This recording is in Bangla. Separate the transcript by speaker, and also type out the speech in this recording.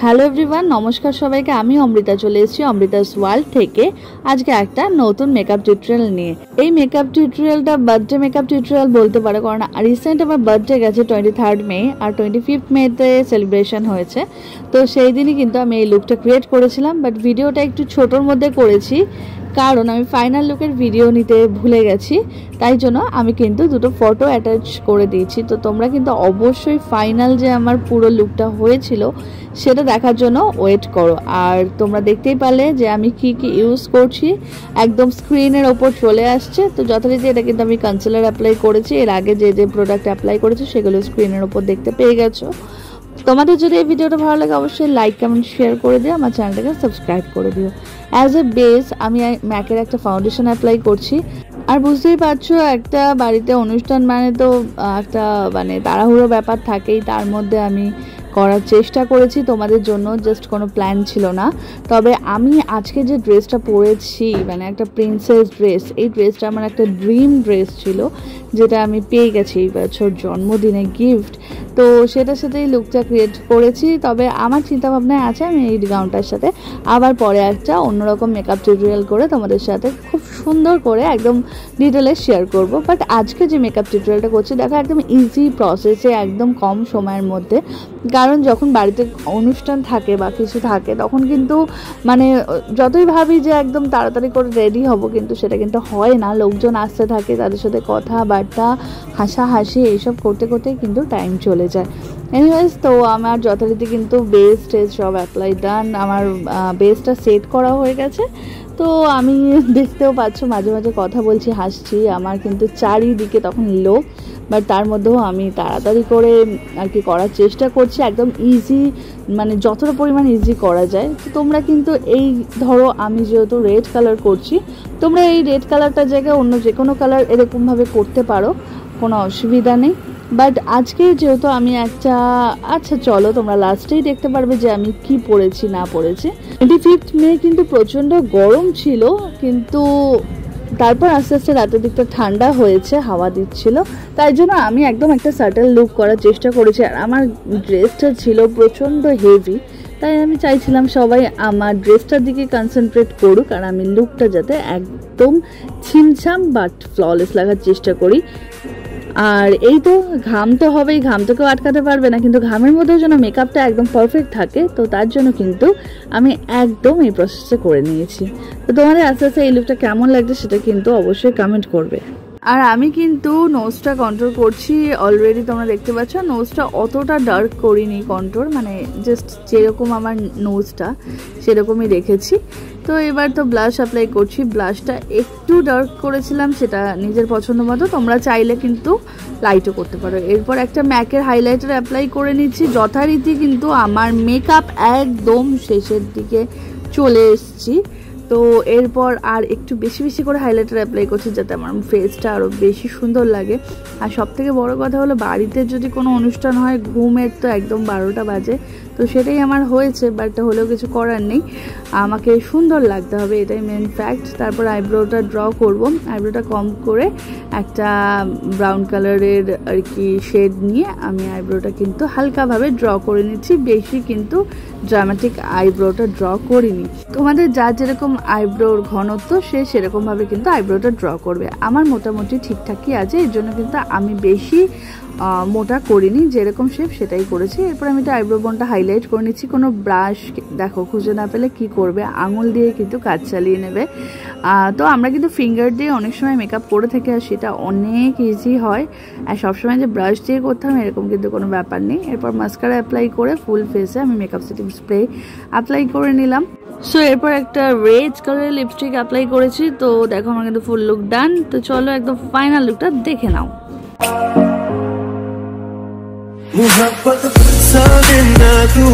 Speaker 1: হ্যালো এভরিওয়ান, নমস্কার সবাইকে। আমি অমৃতা চলে এসেছি অমৃতাস ওয়ার্ল্ড থেকে আজকে একটা নতুন মেকআপ টিউটোরিয়াল নিয়ে। এই মেকআপ টিউটোরিয়ালটা বার্থডে মেকআপ টিউটোরিয়াল বলতে পারো, কারণ রিসেন্ট আমার বার্থডে গেছে 23rd মে আর 25th মেতে সেলিব্রেশন হয়েছে। তো সেই দিনই কিন্তু আমি এই লুকটা ক্রিয়েট করেছিলাম, বাট ভিডিওটা একটু ছোটোর মধ্যে করেছি কারণ আমি ফাইনাল লুকের ভিডিও নিতে ভুলে গেছি। তাই জন্য আমি কিন্তু দুটো ফটো অ্যাটাচ করে দিয়েছি। তো তোমরা কিন্তু অবশ্যই ফাইনাল যে আমার পুরো লুকটা হয়েছিল সেটা দেখার জন্য ওয়েট করো। আর তোমরা দেখতেই পারলে যে আমি কি কি ইউজ করছি, একদম স্ক্রিনের ওপর চলে আসছে। তো যথারীতি এটা কিন্তু আমি কনসিলার অ্যাপ্লাই করেছি, এর আগে যে যে প্রোডাক্ট অ্যাপ্লাই করেছি সেগুলো স্ক্রিনের ওপর দেখতে পেয়ে গেছো। তোমাদের যদি এই ভিডিওটা ভালো লাগে অবশ্যই লাইক কমেন্ট শেয়ার করে দিও, আমার চ্যানেলটাকে সাবস্ক্রাইব করে দিও। অ্যাজ এ বেস আমি ম্যাকের একটা ফাউন্ডেশন অ্যাপ্লাই করছি। আর বুঝতেই পারছো একটা বাড়িতে অনুষ্ঠান মানে তো একটা তাড়াহুড়ো ব্যাপার থাকেই, তার মধ্যে আমি করার চেষ্টা করেছি তোমাদের জন্য, জাস্ট কোনো প্ল্যান ছিল না। তবে আমি আজকে যে ড্রেসটা পরেছি একটা প্রিন্সেস ড্রেস, এই ড্রেসটা আমার একটা ড্রিম ড্রেস ছিল যেটা আমি পেয়ে গেছি এই বছর জন্মদিনে গিফট। তো সেটার সাথেই লুকটা ক্রিয়েট করেছি। তবে আমার চিন্তাভাবনায় আছে আমি এই গাউনটার সাথে আবার পরে একটা অন্যরকম মেকআপ টিউটোরিয়াল করে তোমাদের সাথে খুব সুন্দর করে একদম ডিটেলে শেয়ার করব। বাট আজকে যে মেকআপ টিউটোরিয়ালটা করছি দেখো একদম ইজি প্রসেসে, একদম কম সময়ের মধ্যে। কারণ যখন বাড়িতে অনুষ্ঠান থাকে বা কিছু থাকে তখন কিন্তু যতই ভাবি যে একদম তাড়াতাড়ি করে রেডি হব, কিন্তু সেটা কিন্তু হয় না। লোকজন আসতে থাকে, তাদের সাথে কথাবার্তা হাসাহাসি এইসব করতে করতে কিন্তু টাইম চলে যায়। এনিওয়েজ, তো আমার যথারীতি কিন্তু বেস টেস সব অ্যাপ্লাই ডান, আমার বেসটা সেট করা হয়ে গেছে। তো আমি দেখতেও পাচ্ছ মাঝে মাঝে কথা বলছি, হাসছি, আমার কিন্তু চারিদিকে তখন লোক, বাট তার মধ্যেও আমি তাড়াতাড়ি করে আর কি করার চেষ্টা করছি, একদম ইজি যতটা পরিমাণ ইজি করা যায়। তো তোমরা কিন্তু এই ধরো আমি যেহেতু রেড কালার করছি, তোমরা এই রেড কালারটার জায়গায় অন্য যে কোনো কালার এরকমভাবে করতে পারো, কোনো অসুবিধা নেই। বাট আজকে যেহেতু আমি আচ্ছা চলো তোমরা লাস্টেই দেখতে পারবে যে আমি কি পরেছি না পরেছি। 25th মে কিন্তু প্রচণ্ড গরম ছিল, কিন্তু তারপর আস্তে আস্তে রাতের দিকটা ঠান্ডা হয়েছে, হাওয়া দিচ্ছিল, তাই জন্য আমি একদম একটা সাটেল লুক করার চেষ্টা করেছি। আর আমার ড্রেসটা ছিল প্রচণ্ড হেভি, তাই আমি চাইছিলাম সবাই আমার ড্রেসটার দিকে কনসেন্ট্রেট করুক আর আমি লুকটা যাতে একদম ছিমছাম বাট ফ্ললেস লাগার চেষ্টা করি। আর এই তো ঘাম তো হবেই, ঘাম তো কেউ আটকাতে পারবে না, কিন্তু ঘামের মধ্যেও যেন মেকআপটা একদম পারফেক্ট থাকে, তো তার জন্য কিন্তু আমি একদম এই প্রসেসটা করে নিয়েছি। তো তোমাদের আস্তে আস্তে এই লুকটা কেমন লাগছে সেটা কিন্তু অবশ্যই কমেন্ট করবে। আর আমি কিন্তু নোজটা কন্ট্রোল করছি অলরেডি, তোমরা দেখতে পাচ্ছ নোজটা অতটা ডার্ক করিনি, কন্ট্রোল জাস্ট যেরকম আমার নোজটা সেরকমই রেখেছি। তো এবার তো ব্লাশ অ্যাপ্লাই করছি, ব্লাশটা একটু ডার্ক করেছিলাম, সেটা নিজের পছন্দ মতো, তোমরা চাইলে কিন্তু লাইটও করতে পারো। এরপর একটা ম্যাকের হাইলাইটার অ্যাপ্লাই করে নিচ্ছি। যথারীতি কিন্তু আমার মেকআপ একদম শেষের দিকে চলে এসেছি। তো এরপর আর একটু বেশি বেশি করে হাইলাইটার অ্যাপ্লাই করছি যাতে আমার ফেসটা আরও বেশি সুন্দর লাগে। আর সবথেকে বড় কথা হলো বাড়িতে যদি কোনো অনুষ্ঠান হয় ঘুমের তো একদম 12টা বাজে, তো সেটাই আমার হয়েছে, বাট হলেও কিছু করার নেই, আমাকে সুন্দর লাগতে হবে, এটাই মেন ফ্যাক্ট। তারপর আইব্রোটা ড্র করব, আইব্রোটা কম করে একটা ব্রাউন কালারের আর কি শেড নিয়ে আমি আইব্রোটা কিন্তু হালকাভাবে ড্র করে নিচ্ছি, বেশি কিন্তু ড্রামাটিক আইব্রোটা ড্র করিনি। তোমাদের যার যেরকম আইব্রোর ঘনত্ব সে সেরকমভাবে কিন্তু আইব্রোটা ড্র করবে। আমার মোটামুটি ঠিকঠাকই আছে, এর জন্য কিন্তু আমি বেশি মোটা করিনি, যেরকম শেপ সেটাই করেছি। এরপর আমি একটা আইব্রো বোনটা হাইলাইট করে নিচ্ছি। কোনো ব্রাশ দেখো খুঁজে না পেলে কি করবে, আঙুল দিয়ে কিন্তু কাজ চালিয়ে নেবে। তো আমরা কিন্তু ফিঙ্গার দিয়ে অনেক সময় মেকআপ করে থাকি, আর সেটা অনেক ইজি হয়, আর সবসময় যে ব্রাশ দিয়ে করতে হবে এরকম কিন্তু কোনো ব্যাপার নেই। এরপর মাস্কারা অ্যাপ্লাই করে ফুল ফেসে আমি মেকআপ সেটিং স্প্রে অ্যাপ্লাই করে নিলাম। সো এরপর একটা রেড কালারের লিপস্টিক অ্যাপ্লাই করেছি। তো দেখো আমার কিন্তু ফুল লুক ডান। তো চলো একদম ফাইনাল লুকটা দেখে নাও।
Speaker 2: मोहब्बत सा दिन ना तू